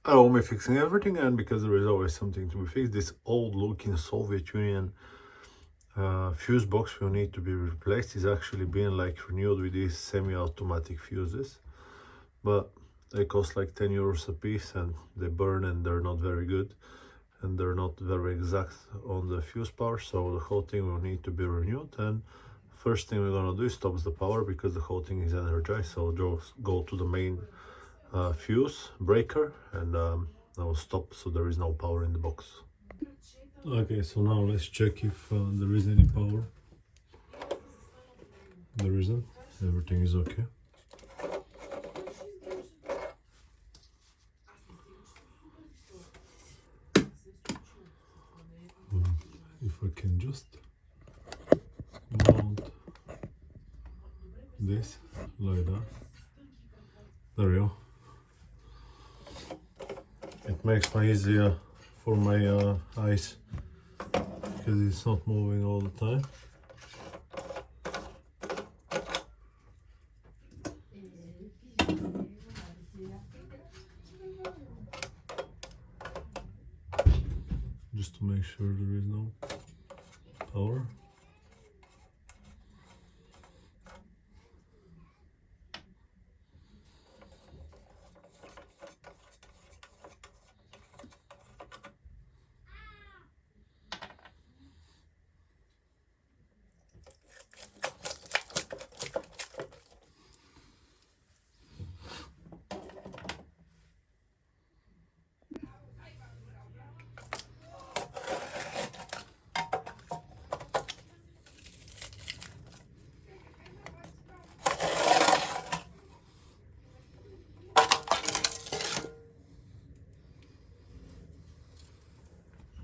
I won't be fixing everything, and because there is always something to be fixed, this old looking Soviet Union fuse box will need to be replaced. It's actually being like renewed with these semi-automatic fuses, but they cost like 10 euros a piece, and they burn and they're not very good, and they're not very exact on the fuse power, so the whole thing will need to be renewed. And first thing we're gonna do is stop the power, because the whole thing is energized. So just go to the main fuse breaker, and I will stop, so there is no power in the box. Okay, so now let's check if there is any power. There isn't. Everything is okay. If I can just mount this like that. There we go. It makes my easier for my eyes, because it's not moving all the time. Just to make sure there is no power.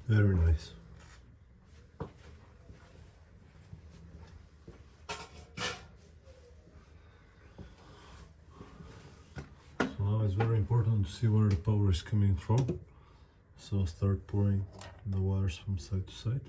Very nice. So now it's very important to see where the power is coming from. So start pouring the wires from side to side.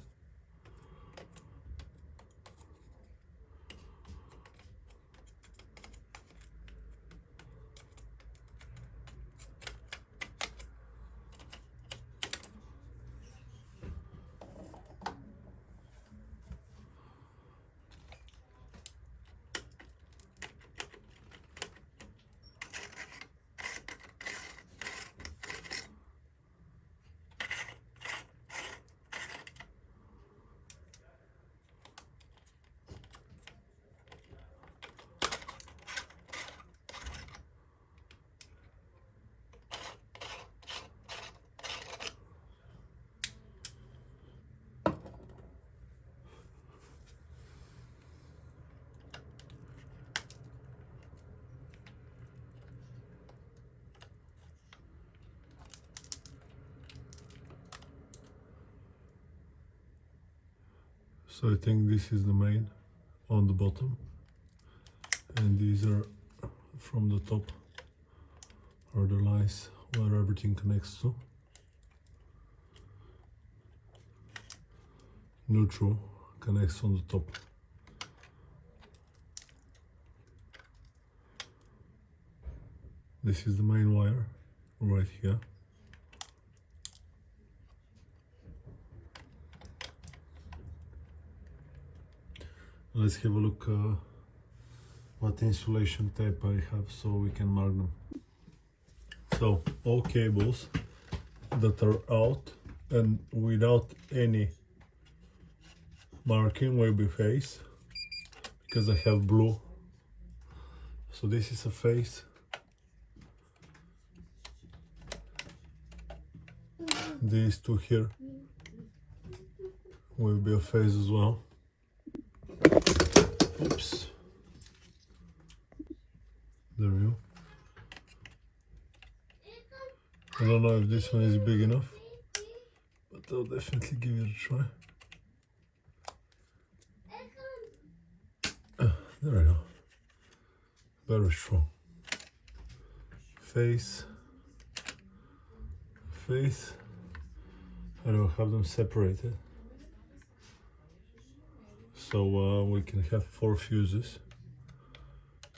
So I think this is the main on the bottom, and these are from the top are the lines where everything connects to. Neutral connects on the top. This is the main wire right here. Let's have a look what insulation tape I have, so we can mark them. So all cables that are out and without any marking will be face, because I have blue. So this is a face. These two here will be a face as well. Oops. There we go. I don't know if this one is big enough, but I'll definitely give it a try. There we go. Very strong. Face. Face. I will have them separated. So we can have 4 fuses,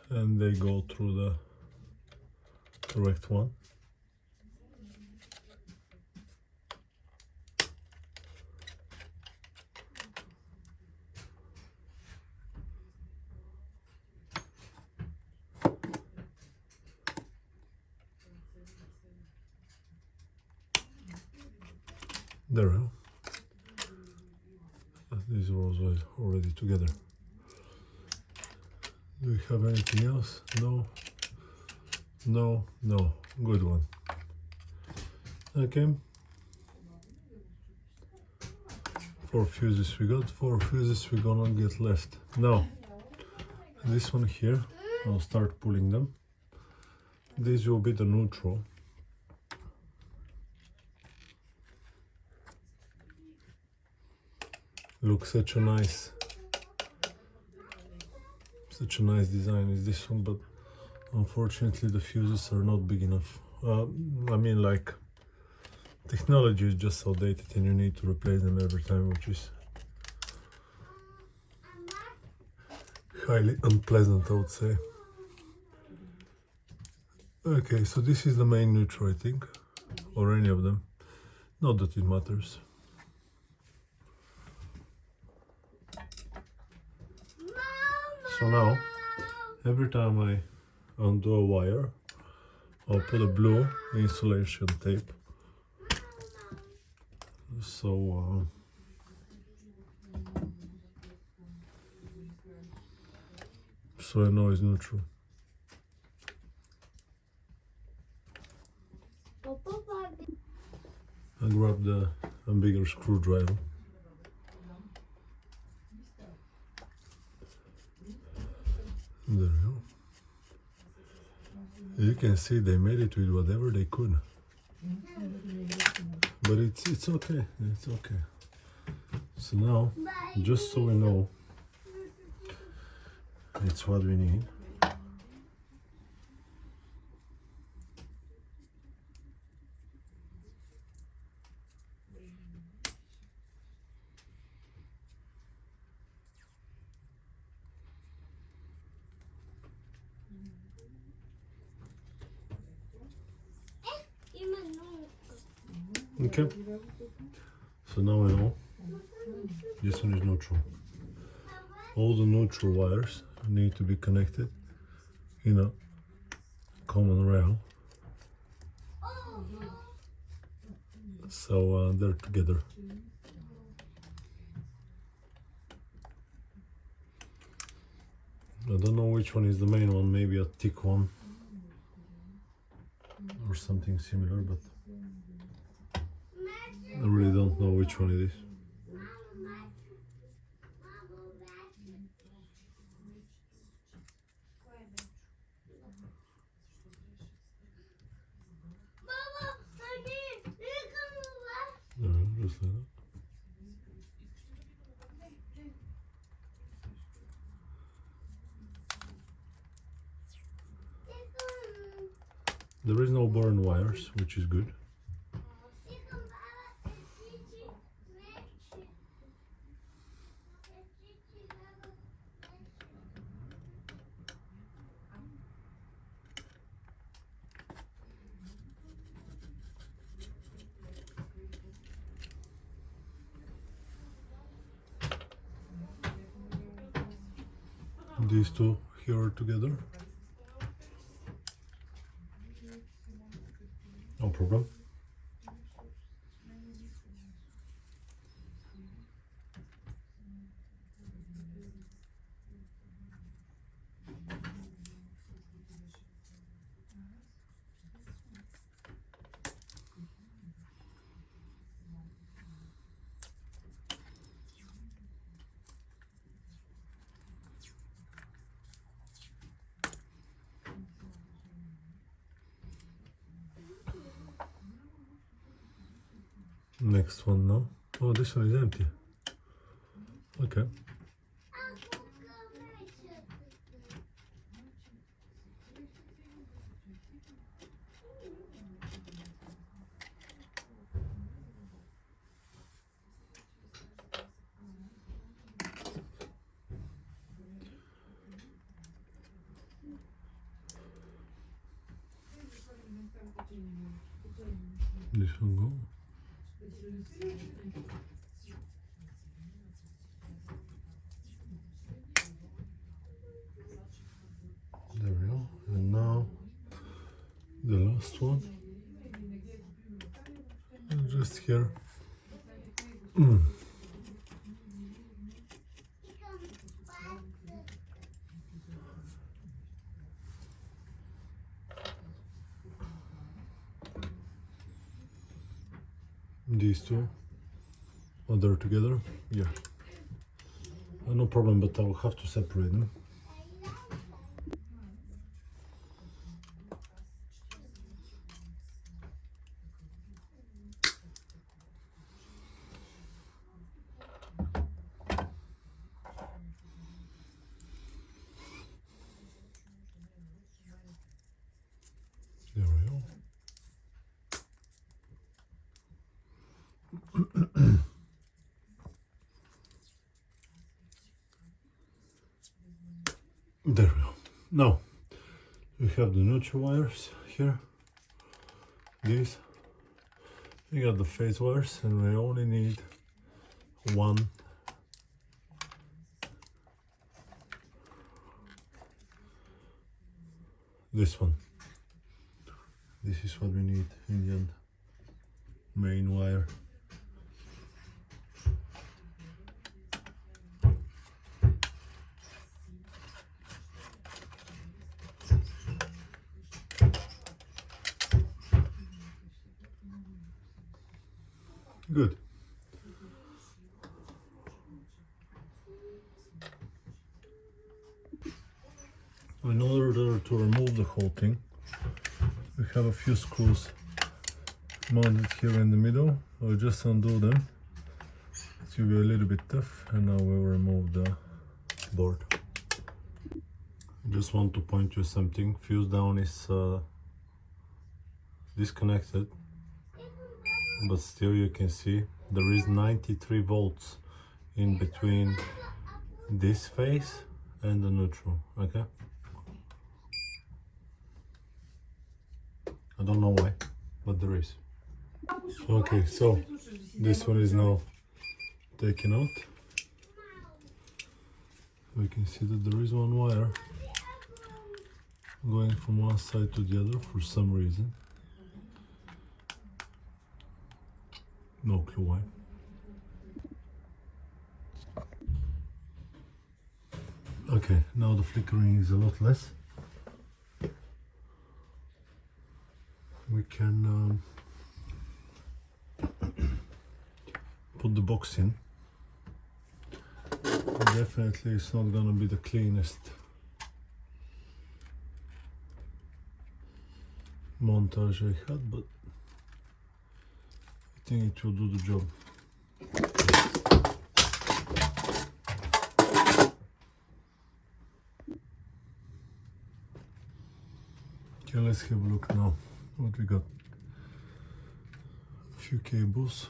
and they go through the correct one. There we go. These rows are already together. Do we have anything else? No. No, no. Good one. Okay. 4 fuses we got. 4 fuses we're gonna get left. Now, this one here, I'll start pulling them. This will be the neutral. Looks such a nice design is this one, but unfortunately the fuses are not big enough. I mean, like, technology is just outdated and you need to replace them every time, which is highly unpleasant, I would say. Okay, so this is the main neutral, I think, or any of them. Not that it matters. So now, every time I undo a wire, I'll put a blue insulation tape. So I know it's neutral. I grabbed a bigger screwdriver. There we go. You can see they made it with whatever they could. But it's okay. It's okay. So now, just so we know, it's what we need. Okay, so now I know this one is neutral. All the neutral wires need to be connected in a common rail, so they're together. I don't know which one is the main one, maybe a thick one or something similar, but I really don't know which one it is. Just like that. There is no burn wires, which is good. These two here are together. No problem. Next one now. Oh, this one is empty. Okay. This one go. There we go. And now the last one. And just here These two are they together? Yeah. No problem, but I will have to separate them. There we go. There we go. Now we have the neutral wires here. These. We got the phase wires, and we only need one. This one. This is what we need in the end. Main wire. Good. In order to remove the whole thing, we have a few screws mounted here in the middle. I'll just undo them. It will be a little bit tough, and now we'll remove the board. I just want to point you something. Fuse down is disconnected, but still you can see there is 93 volts in between this phase and the neutral. Okay, I don't know why, but there is. Okay, so this one is now taken out. We can see that there is one wire going from one side to the other for some reason. No clue why. Okay, now the flickering is a lot less. We can put the box in. Definitely it's not gonna be the cleanest montage I had, but I think it will do the job. Okay, let's have a look now what we got. A few cables.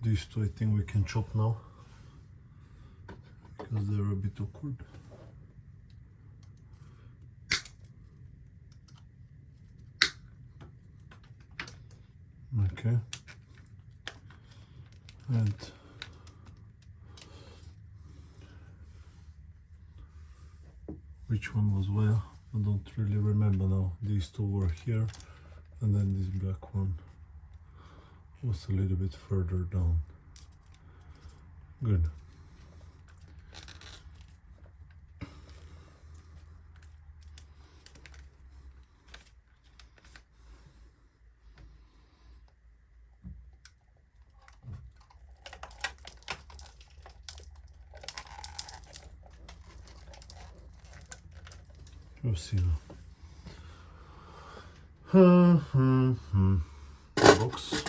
These two I think we can chop now because they're a bit awkward. Okay, and which one was where? I don't really remember now. These two were here, and then this black one was a little bit further down. Good. We'll see now. Box.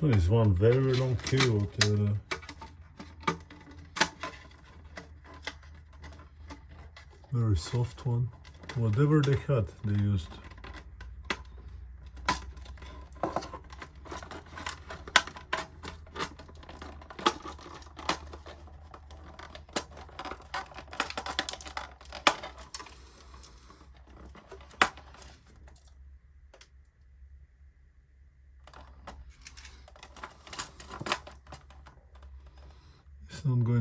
There is one very long cable to the very soft one. Whatever they had, they used.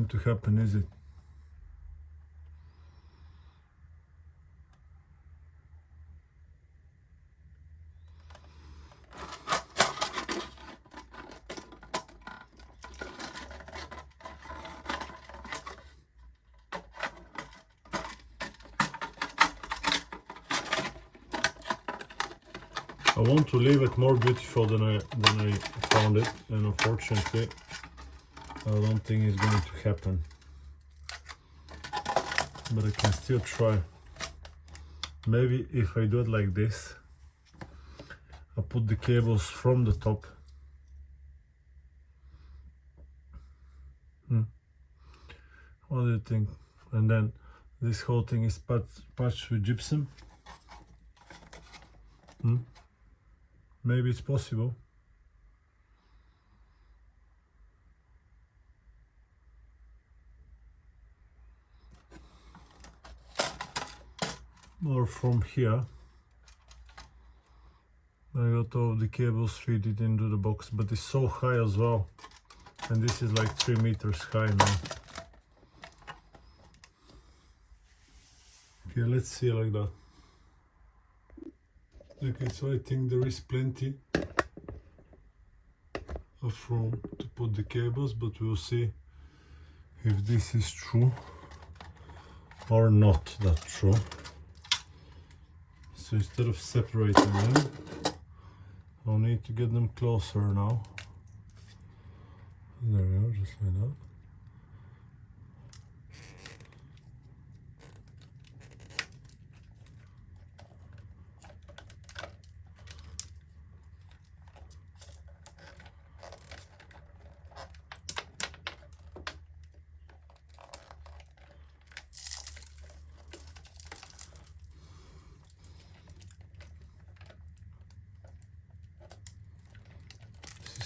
going to happen, is it? I want to leave it more beautiful than I found it, and unfortunately I don't think it's going to happen, but I can still try. Maybe if I do it like this, I put the cables from the top. What do you think? And then this whole thing is patched with gypsum. Maybe it's possible. Or from here, I got all the cables fitted into the box, but it's so high as well, and this is like 3 meters high now. Okay, let's see like that. Okay, so I think there is plenty of room to put the cables, but we'll see if this is true or not that true. So instead of separating them, I'll need to get them closer now. There we go, just like that.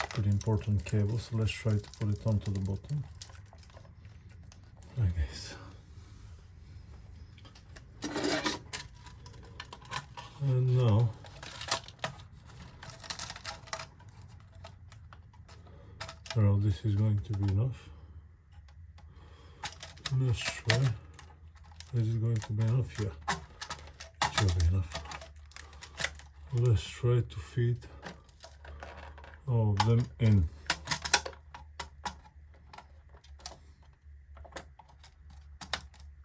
Pretty important cable, so let's try to put it onto the bottom like this. And now well, this is going to be enough. Let's try. Is it going to be enough? Yeah, it should be enough. Let's try to feed all of them in.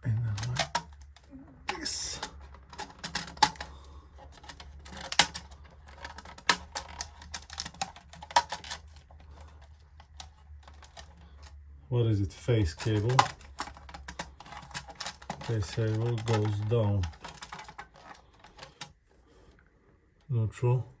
And then like this. What is it? Face cable. Face cable goes down. Neutral.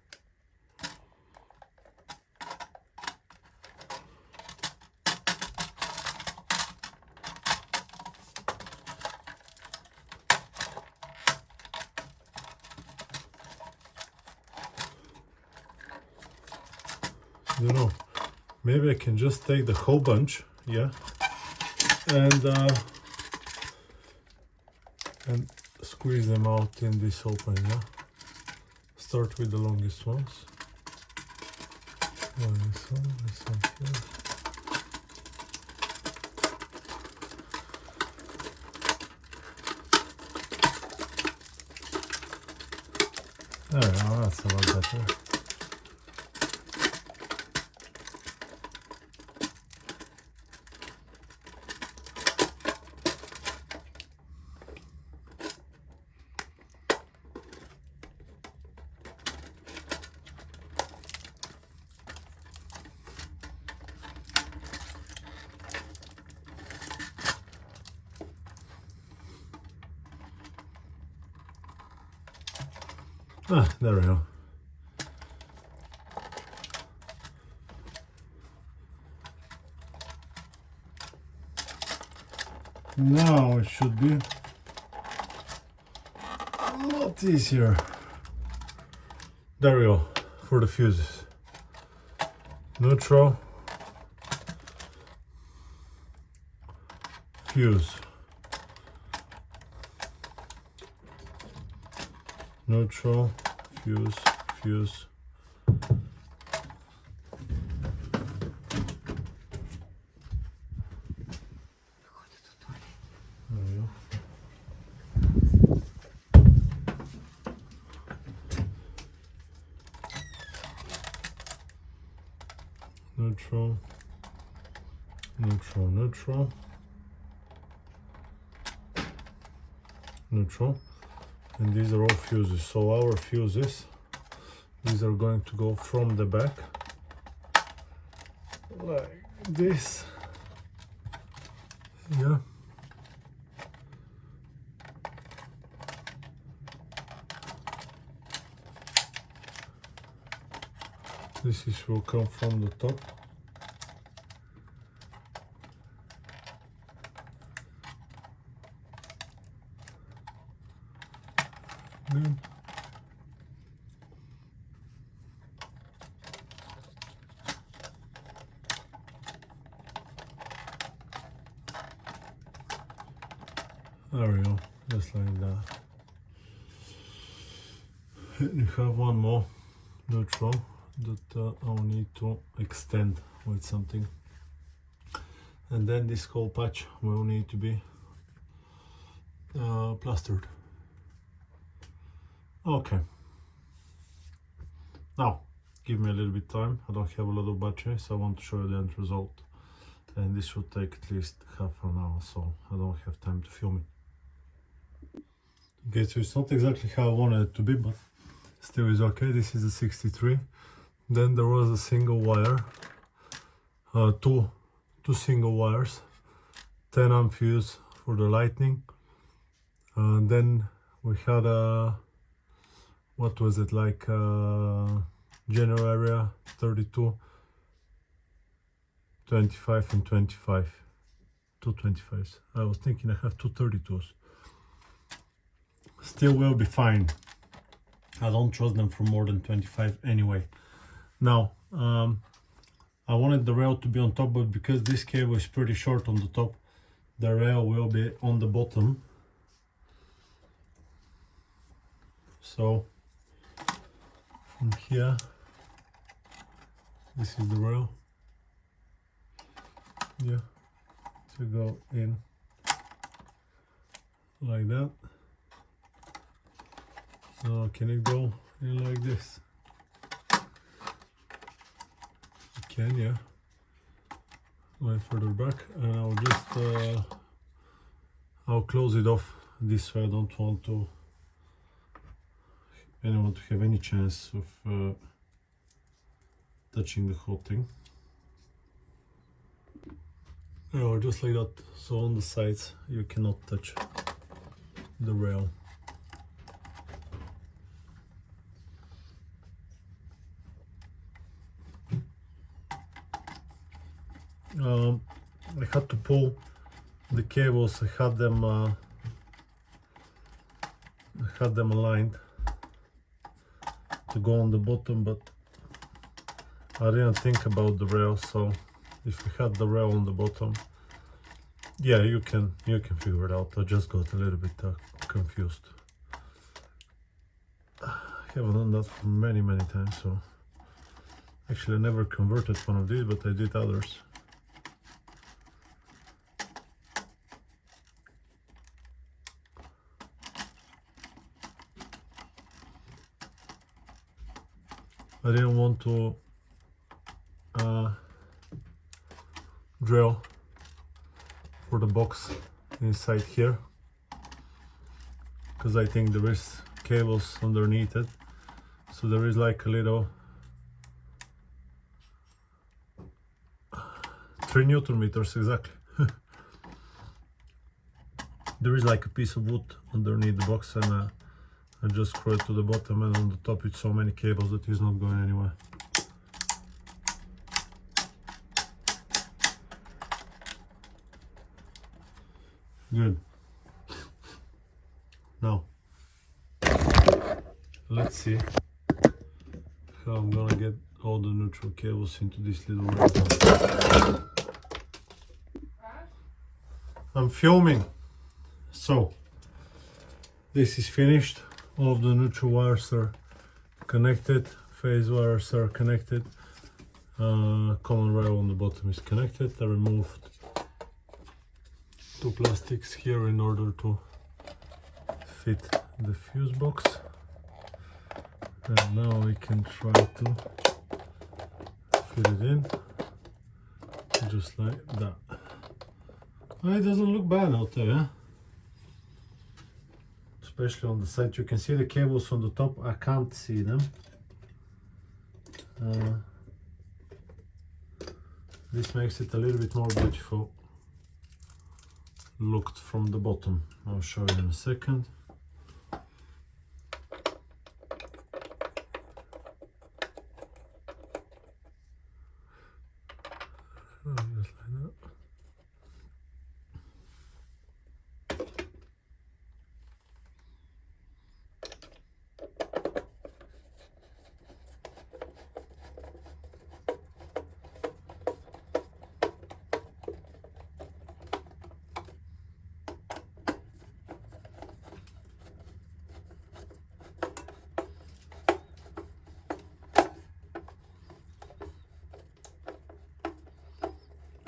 I don't know, maybe I can just take the whole bunch, yeah, and squeeze them out in this opening, yeah. Start with the longest ones. This one here. There we go, that's a lot better. Ah, there we go. Now it should be a lot easier. There we go, for the fuses. Neutral, fuse, neutral, fuse, fuse. neutral, neutral, neutral, neutral, and these are all fuses. So our fuses, these are going to go from the back like this. Yeah. This is will come from the top. Good. There we go, just like that. And you have one more neutral that I'll need to extend with something, and then this whole patch will need to be plastered. Okay, now give me a little bit time. I don't have a lot of battery, so I want to show you the end result, and this should take at least half an hour, so I don't have time to film it. Okay, so it's not exactly how I wanted it to be, but still is okay. This is a 63. Then there was a single wire, two single wires, 10 amp fuse for the lightning, and then we had a, what was it, like general area 32, 25 and 25, two 25s. I was thinking I have two 32s. Still will be fine. I don't trust them for more than 25 anyway. Now, I wanted the rail to be on top, but because this cable is pretty short on the top, the rail will be on the bottom. So, from here, this is the rail. Yeah, to go in like that. So, can it go in like this? Can, yeah. Way further back, and I'll just I'll close it off this way. I don't want to anyone to have any chance of touching the whole thing. Oh, just like that. So on the sides you cannot touch the rail. I had to pull the cables. I had them aligned to go on the bottom, but I didn't think about the rail. So if you had the rail on the bottom, yeah, you can figure it out. I just got a little bit confused. I haven't done that for many times. So actually I never converted one of these, but I did others. I didn't want to drill for the box inside here, because I think there is cables underneath it, so there is like a little 3 Newton meters exactly. There is like a piece of wood underneath the box, and I just screw it to the bottom, and on the top it's so many cables that it's not going anywhere. Good. Now, let's see how I'm gonna get all the neutral cables into this little rail. I'm filming. So, this is finished. All of the neutral wires are connected, phase wires are connected, common rail on the bottom is connected. I removed 2 plastics here in order to fit the fuse box, and now we can try to fit it in. just like that. It doesn't look bad out there, especially on the side. You can see the cables on the top. I can't see them. This makes it a little bit more beautiful looked from the bottom. I'll show you in a second. Just like that.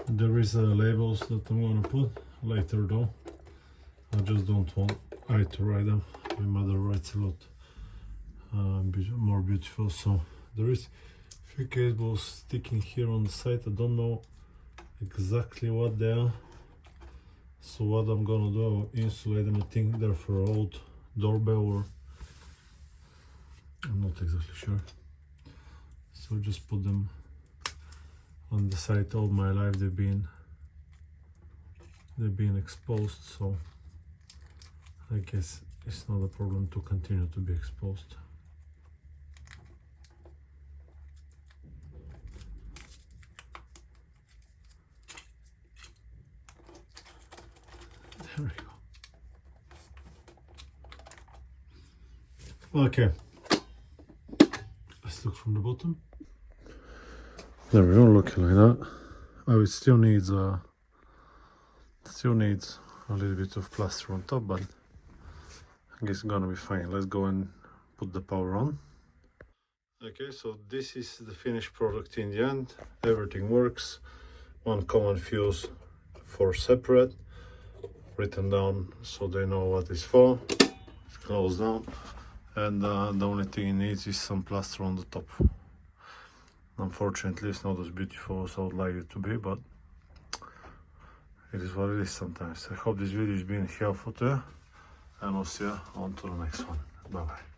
There is labels that I'm gonna put later though. I just don't want I to write them. My mother writes a lot more beautiful. So there is few cables sticking here on the side. I don't know exactly what they are. So what I'm gonna do, I'll insulate them. I think they're for an old doorbell, or I'm not exactly sure. So just put them on the side. All my life they've been exposed, so I guess it's not a problem to continue to be exposed. There we go. Okay, let's look from the bottom. There we go, looking like that. Oh, it still needs a little bit of plaster on top, but I guess it's gonna be fine. Let's go and put the power on. Okay, so this is the finished product in the end. Everything works. One common fuse for separate, written down so they know what it's for. It's closed down, and the only thing it needs is some plaster on the top. Unfortunately, it's not as beautiful as I would like it to be, but it is what it is sometimes. I hope this video has been helpful to you, and I'll see you on to the next one. Bye bye.